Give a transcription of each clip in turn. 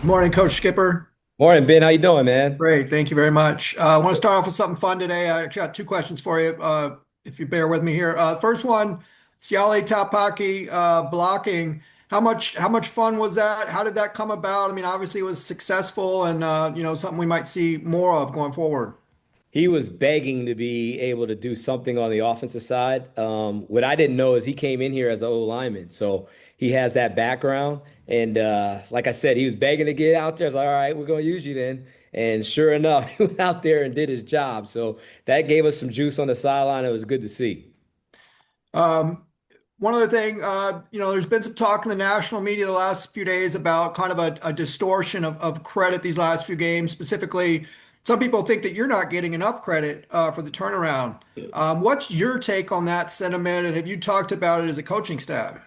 Morning, Coach Skipper. Morning, Ben. How you doing, man? Great, thank you very much. I want to start off with something fun today. I actually got two questions for you, if you bear with me here. First one, UCLA top hockey blocking. How much fun was that? How did that come about? I mean, obviously it was successful, and something we might see more of going forward. He was begging to be able to do something on the offensive side. What I didn't know is he came in here as an O lineman, so he has that background. And like I said, he was begging to get out there. I was like, all right, we're going to use you then. And sure enough, he went out there and did his job. So that gave us some juice on the sideline. It was good to see. Um, One other thing, there's been some talk in the national media the last few days about kind of a distortion of credit these last few games. Specifically, some people think that you're not getting enough credit for the turnaround. What's your take on that sentiment, and have you talked about it as a coaching staff?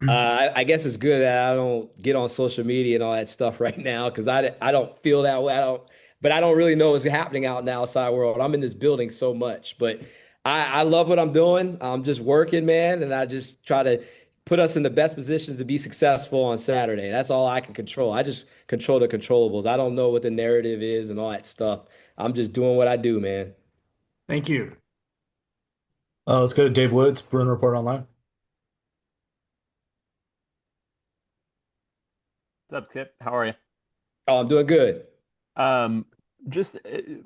I guess it's good that I don't get on social media and all that stuff right now because I don't feel that way. But I don't really know what's happening out in the outside world. I'm in this building so much, but I love what I'm doing. I'm just working, man, and I just try to put us in the best positions to be successful on Saturday. That's all I can control. I just control the controllables. I don't know what the narrative is and all that stuff. I'm just doing what I do, man. Thank you. Let's go to Dave Woods, Bruin Report Online. What's up, Kip? How are you? Oh, I'm doing good. Um, just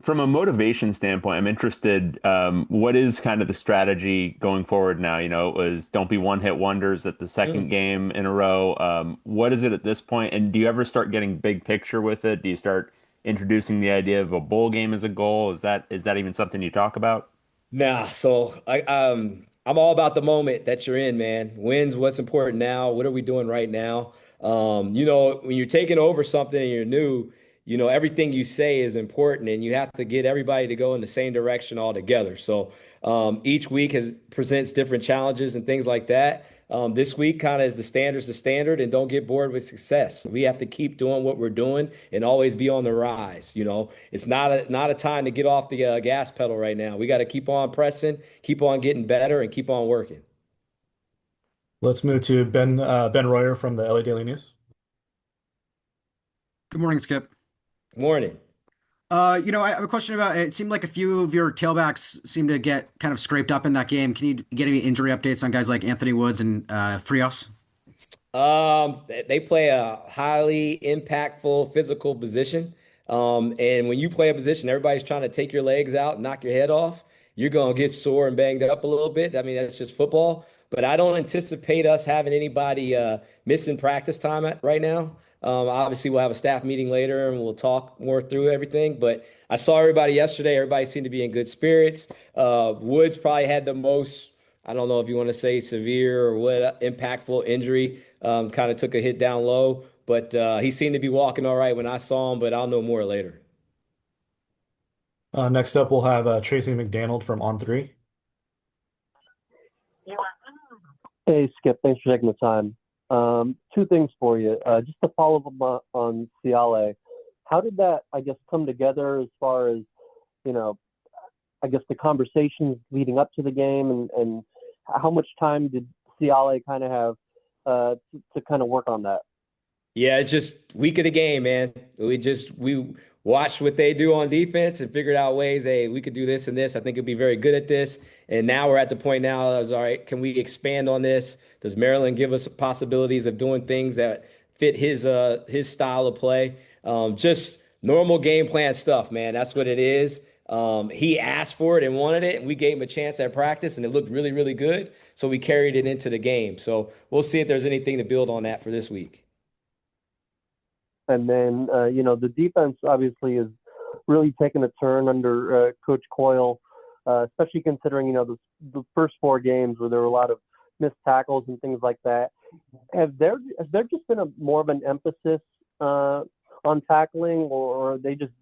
from a motivation standpoint, I'm interested. What is kind of the strategy going forward now? It was don't be one-hit wonders at the second game in a row. What is it at this point? And do you ever start getting big picture with it? Do you start introducing the idea of a bowl game as a goal? Is that even something you talk about? Nah, so I'm all about the moment that you're in, man. Wins what's important now. What are we doing right now? When you're taking over something and you're new, everything you say is important and you have to get everybody to go in the same direction all together. So each week has presents different challenges and things like that. This week kind of is the standard, and don't get bored with success. We have to keep doing what we're doing and always be on the rise. It's not a time to get off the gas pedal right now. We got to keep on pressing, keep on getting better, and keep on working. Let's move to Ben Royer from the LA Daily News. Good morning, Skip. Good morning. I have a question about it. Seemed like a few of your tailbacks seemed to get kind of scraped up in that game. Can you get any injury updates on guys like Anthony Woods and Frios? They play a highly impactful physical position. And when you play a position, everybody's trying to take your legs out, knock your head off. You're gonna get sore and banged up a little bit. I mean, that's just football. But I don't anticipate us having anybody missing practice time right now. Obviously, we'll have a staff meeting later and we'll talk more through everything. But I saw everybody yesterday. Everybody seemed to be in good spirits. Woods probably had the most, I don't know if you want to say severe or what impactful injury. Kind of took a hit down low, but he seemed to be walking all right when I saw him, but I'll know more later. Next up, we'll have Tracy McDonald from On Three. Hey, Skip, thanks for taking the time. Two things for you. Just to follow up on Ciale, how did that, I guess, come together as far as, you know, I guess the conversations leading up to the game and how much time did Ciale kind of have to kind of work on that? Yeah, it's just week of the game, man. We watched what they do on defense and figured out ways, hey, we could do this and this. I think it'd be very good at this. And now we're at the point now that was all right, can we expand on this? Does Maryland give us possibilities of doing things that fit his style of play? Just normal game plan stuff, man. That's what it is. He asked for it and wanted it, and we gave him a chance at practice, and it looked really, really good. So we carried it into the game. So we'll see if there's anything to build on that for this week. And then, the defense obviously is really taking a turn under Coach Coyle, especially considering, the first four games where there were a lot of missed tackles and things like that. Has there just been more of an emphasis on tackling, or are they just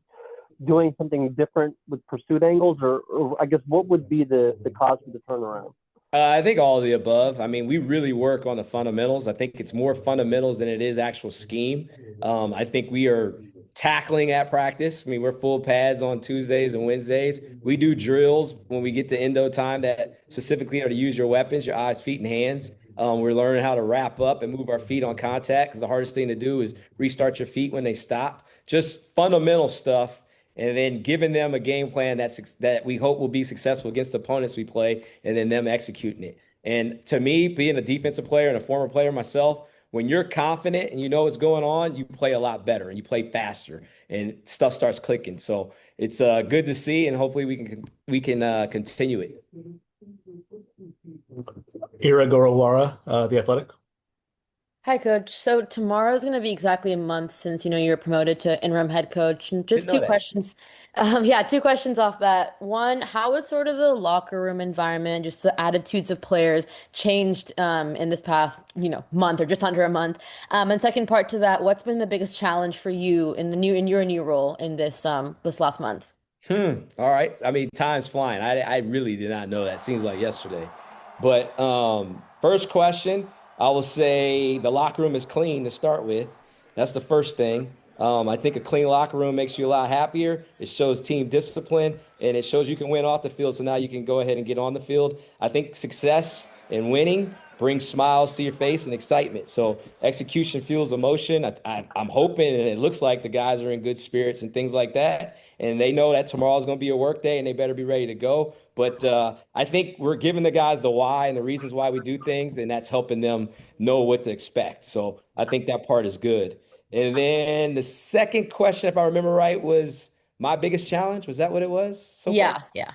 doing something different with pursuit angles, or I guess what would be the cause for the turnaround? I think all of the above. I mean, we really work on the fundamentals. I think it's more fundamentals than it is actual scheme. I think we are tackling at practice. I mean, we're full pads on Tuesdays and Wednesdays. We do drills when we get to endo time that specifically are to use your weapons, your eyes, feet, and hands. We're learning how to wrap up and move our feet on contact because the hardest thing to do is restart your feet when they stop. Just fundamental stuff, and then giving them a game plan that we hope will be successful against the opponents we play, and then them executing it. And to me, being a defensive player and a former player myself, when you're confident and you know what's going on, you play a lot better and you play faster, and stuff starts clicking. So it's good to see, and hopefully we can continue it. Ira Gorawara, The Athletic. Hi, Coach. So tomorrow is going to be exactly a month since you were promoted to interim head coach. And just Didn't know two that. questions. Yeah, two questions off that. One, how has sort of the locker room environment, just the attitudes of players changed in this past, month or just under a month? And second part to that, what's been the biggest challenge for you in your new role in this last month? All right. I mean, time's flying. I really did not know that. Seems like yesterday. But first question, I will say the locker room is clean to start with. That's the first thing. I think a clean locker room makes you a lot happier. It shows team discipline and it shows you can win off the field. So now you can go ahead and get on the field. I think success and winning brings smiles to your face and excitement. So execution fuels emotion. I'm hoping, and it looks like the guys are in good spirits and things like that. And they know that tomorrow is going to be a work day and they better be ready to go. But I think we're giving the guys the why and the reasons why we do things, and that's helping them know what to expect. So I think that part is good. And then the second question, if I remember right, was my biggest challenge. Was that what it was so far? Yeah, yeah.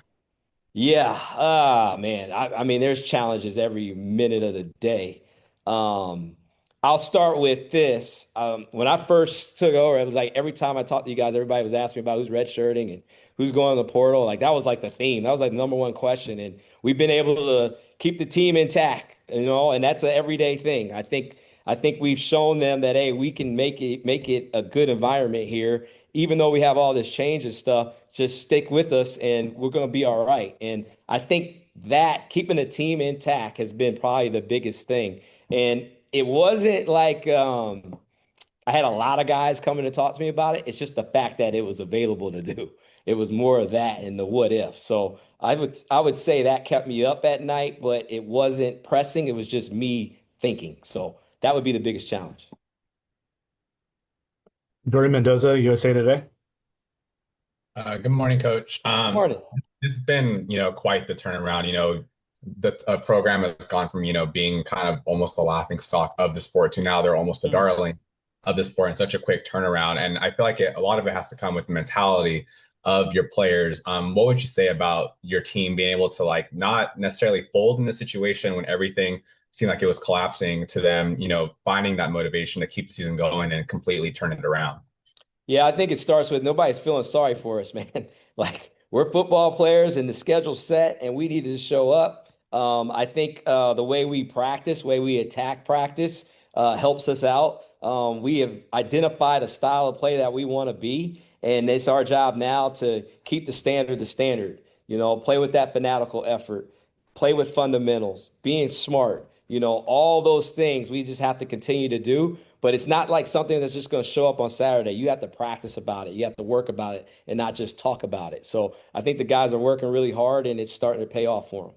Yeah. Ah, man. I mean, there's challenges every minute of the day. Um, I'll start with this. When I first took over, it was like every time I talked to you guys, everybody was asking me about who's redshirting and who's going to the portal. Like that was like the theme. That was like the number one question. And we've been able to keep the team intact, and that's an everyday thing. I think we've shown them that hey, we can make it a good environment here, even though we have all this change and stuff. Just stick with us, and we're going to be all right. And I think that keeping the team intact has been probably the biggest thing. And it wasn't like I had a lot of guys coming to talk to me about it. It's just the fact that it was available to do. It was more of that and the what if. So I would say that kept me up at night, but it wasn't pressing. It was just me thinking. So that would be the biggest challenge. Jordan Mendoza, USA Today. Good morning, Coach. Morning. This has been, quite the turnaround. The program has gone from, being kind of almost the laughing stock of the sport to now they're almost the darling of the sport in such a quick turnaround. And I feel like a lot of it has to come with the mentality of your players. What would you say about your team being able to like not necessarily fold in the situation when everything seemed like it was collapsing to them, finding that motivation to keep the season going and completely turn it around? Yeah, I think it starts with nobody's feeling sorry for us, man. Like we're football players and the schedule's set and we need to show up. I think the way we practice, way we attack practice helps us out. We have identified a style of play that we want to be, and it's our job now to keep the standard the standard. Play with that fanatical effort, play with fundamentals, being smart, all those things we just have to continue to do. But it's not like something that's just going to show up on Saturday. You have to practice about it. You have to work about it and not just talk about it. So I think the guys are working really hard and it's starting to pay off for them.